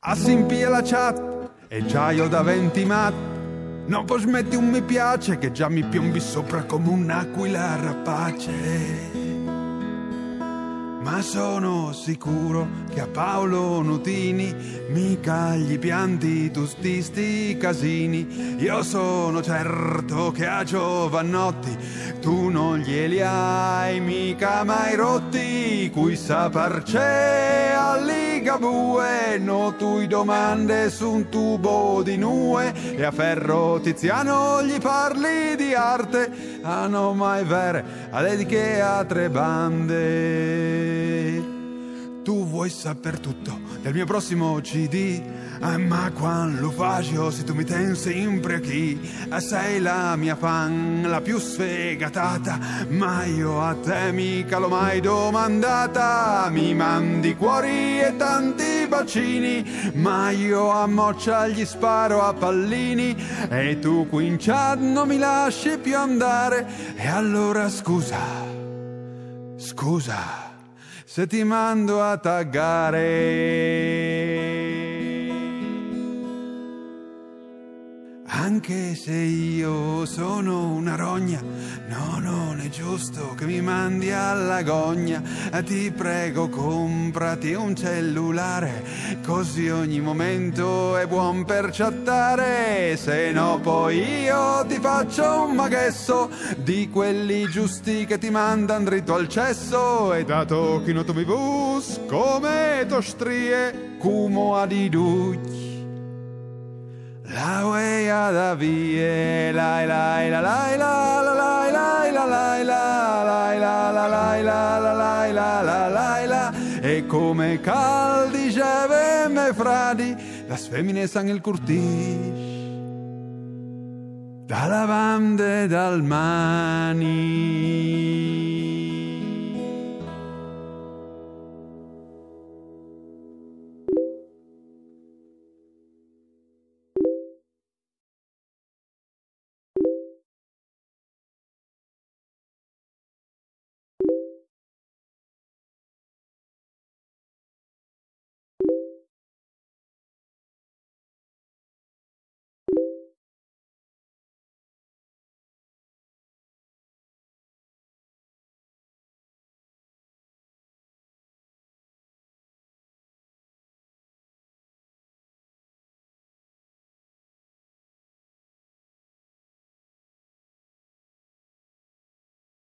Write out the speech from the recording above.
Assimpia la chat e già io da 20 mat. Non puoi smetti un mi piace che già mi piombi sopra come un'aquila rapace. Ma sono sicuro che a Paolo Nutini mica gli pianti tu sti casini. Io sono certo che a Giovannotti tu non glieli hai mica mai rotti. Cui sa parce a Ligabue no tui domande su un tubo di nue. E a Ferro Tiziano gli parli di arte. Ah no mai vere a dediche a tre bande. Tu vuoi saper tutto del mio prossimo CD, ma quando lo faccio se tu mi ten sempre qui, sei la mia fan, la più sfegatata, ma io a te mica l'ho mai domandata. Mi mandi cuori e tanti bacini, ma io a moccia gli sparo a pallini, e tu qui in chat non mi lasci più andare. E allora scusa, se ti mando a taggare. Anche se io sono una rogna, no, non è giusto che mi mandi alla gogna. Ti prego comprati un cellulare, così ogni momento è buon per chattare. Se no poi io ti faccio un maghesso di quelli giusti che ti mandan dritto al cesso. E dato che non tu mi bus come tostrie cumo adiduc. La uea da vie, la la la la la la la la la la la la la la la la. E come caldi geve me fradi, las femmine san il curtis, da lavande dal mani.